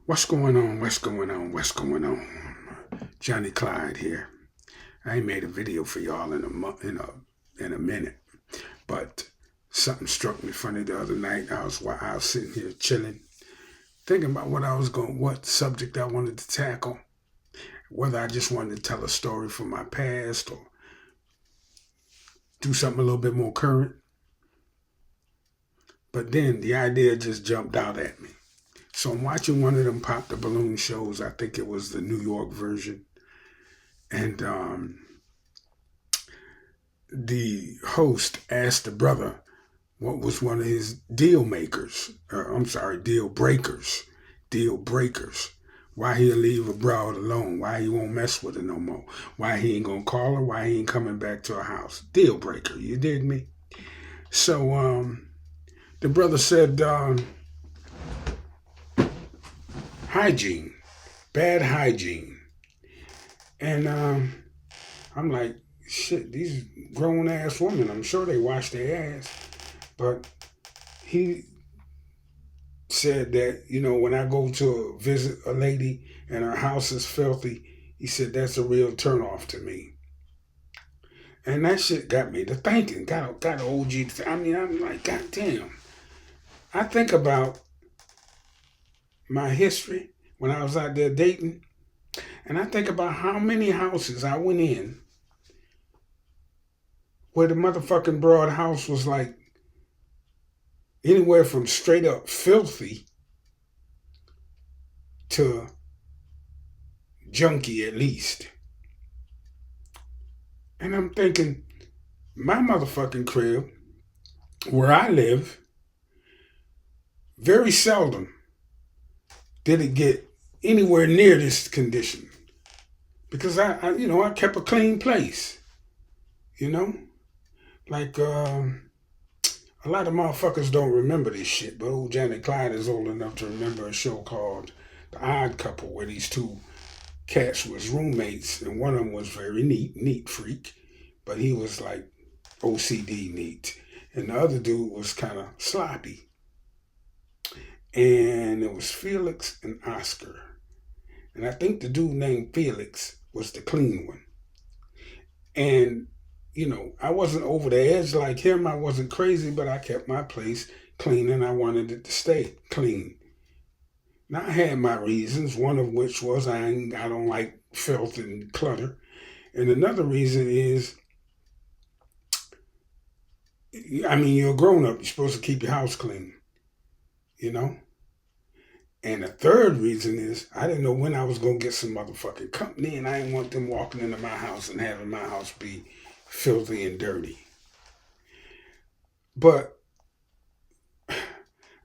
What's going on? What's going on? What's going on? Johnny Clyde here. I ain't made a video for y'all in a minute, but something struck me funny the other night. I was sitting here chilling, thinking about what subject I wanted to tackle, whether I just wanted to tell a story from my past or do something a little bit more current. But then the idea just jumped out at me. So I'm watching one of them pop the balloon shows. I think it was the New York version, and the host asked the brother what was one of his deal breakers. Why he'll leave a broad alone, why he won't mess with her no more, why he ain't gonna call her, why he ain't coming back to her house. Deal breaker, you dig me? So the brother said hygiene, bad hygiene. And I'm like, shit, these grown ass women, I'm sure they wash their ass. But he said that, when I go to visit a lady and her house is filthy, he said that's a real turnoff to me. And that shit got me to thinking, got an OG. I'm like, God damn. I think about my history when I was out there dating, and I think about how many houses I went in where the motherfucking broad house was like anywhere from straight up filthy to junky at least. And I'm thinking, my motherfucking crib, where I live, very seldom did it get anywhere near this condition. Because I kept a clean place, you know? Like, a lot of motherfuckers don't remember this shit, but old Janet Clyde is old enough to remember a show called The Odd Couple, where these two cats was roommates, and one of them was very neat freak, but he was like OCD neat, and the other dude was kind of sloppy. And it was Felix and Oscar, and I think the dude named Felix was the clean one. And I wasn't over the edge like him. I wasn't crazy, but I kept my place clean, and I wanted it to stay clean. Now I had my reasons, one of which was I don't like filth and clutter. And another reason is, you're a grown up. You're supposed to keep your house clean, you know? And the third reason is I didn't know when I was going to get some motherfucking company, and I didn't want them walking into my house and having my house be filthy and dirty. But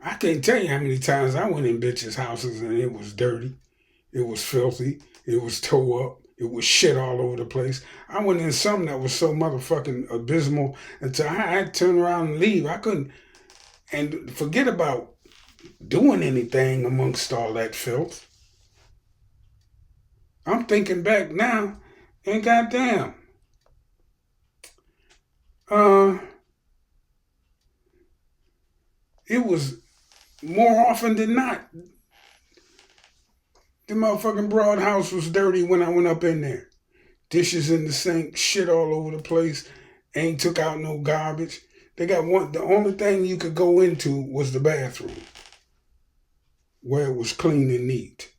I can't tell you how many times I went in bitches' houses and it was dirty, it was filthy, it was tore up, it was shit all over the place. I went in some that was so motherfucking abysmal until I had to turn around and leave. I couldn't, and forget about doing anything amongst all that filth. I'm thinking back now, and goddamn, uh, it was more often than not. The motherfucking broad house was dirty when I went up in there. Dishes in the sink, shit all over the place. Ain't took out no garbage. They got one. The only thing you could go into was the bathroom, where it was clean and neat.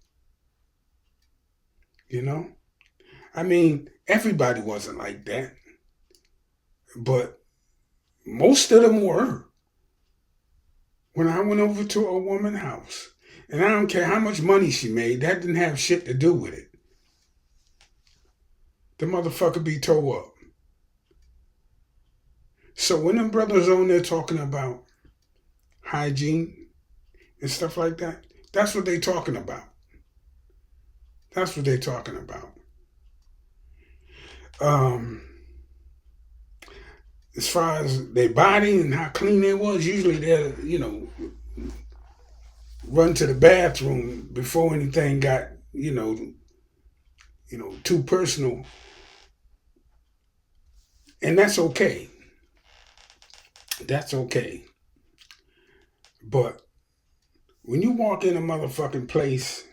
You know, everybody wasn't like that, but most of them were. When I went over to a woman's house, and I don't care how much money she made, that didn't have shit to do with it. The motherfucker be tore up. So when them brothers on there talking about hygiene and stuff like that, that's what they talking about. That's what they talking about. Um, as far as their body and how clean they was, usually they'll, run to the bathroom before anything got, too personal. And that's okay. That's okay. But when you walk in a motherfucking place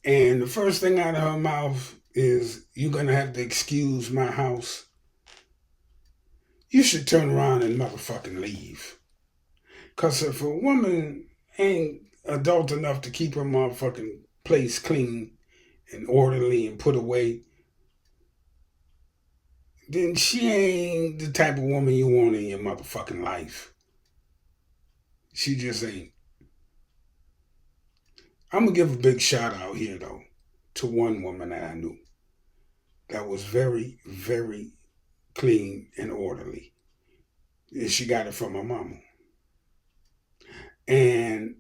And the first thing out of her mouth is, "You're going to have to excuse my house." You should turn around and motherfucking leave. Because if a woman ain't adult enough to keep her motherfucking place clean and orderly and put away, then she ain't the type of woman you want in your motherfucking life. She just ain't. I'm going to give a big shout out here, though, to one woman that I knew that was very, very clean and orderly. And she got it from her mama. And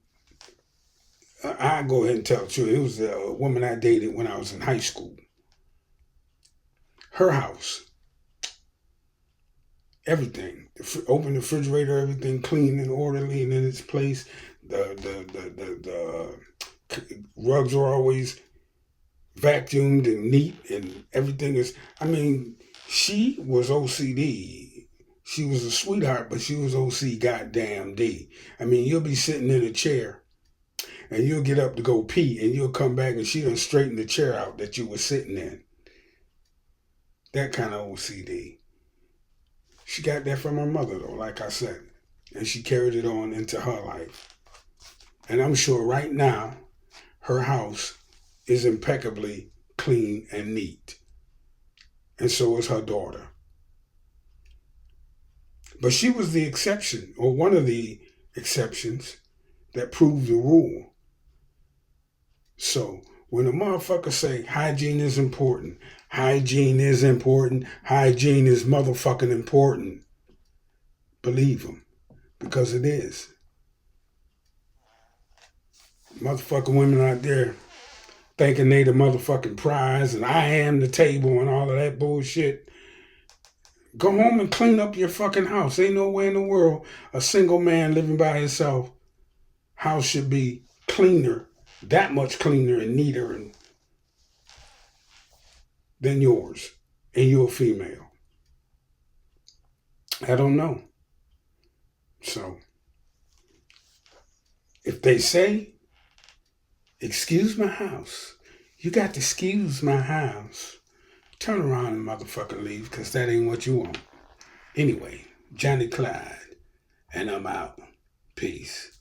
I go ahead and tell the truth. It was a woman I dated when I was in high school. Her house, everything, open the refrigerator, everything clean and orderly and in its place. The rugs are always vacuumed and neat, and everything is. I mean, she was OCD. She was a sweetheart, but she was OC goddamn D. I mean, you'll be sitting in a chair, and you'll get up to go pee, and you'll come back, and she done straighten the chair out that you were sitting in. That kind of OCD. She got that from her mother, though, like I said, and she carried it on into her life. And I'm sure right now, her house is impeccably clean and neat. And so is her daughter. But she was the exception, or one of the exceptions, that proved the rule. So when a motherfucker say hygiene is important, hygiene is important, hygiene is motherfucking important, believe him, because it is. Motherfucking women out there thinking they the motherfucking prize and I am the table and all of that bullshit. Go home and clean up your fucking house. Ain't nowhere in the world a single man living by himself house should be cleaner, that much cleaner and neater than yours, and you're a female. I don't know. So, if they say, "Excuse my house," you got to excuse my house. Turn around and motherfucking leave, because that ain't what you want. Anyway, Johnny Clyde, and I'm out. Peace.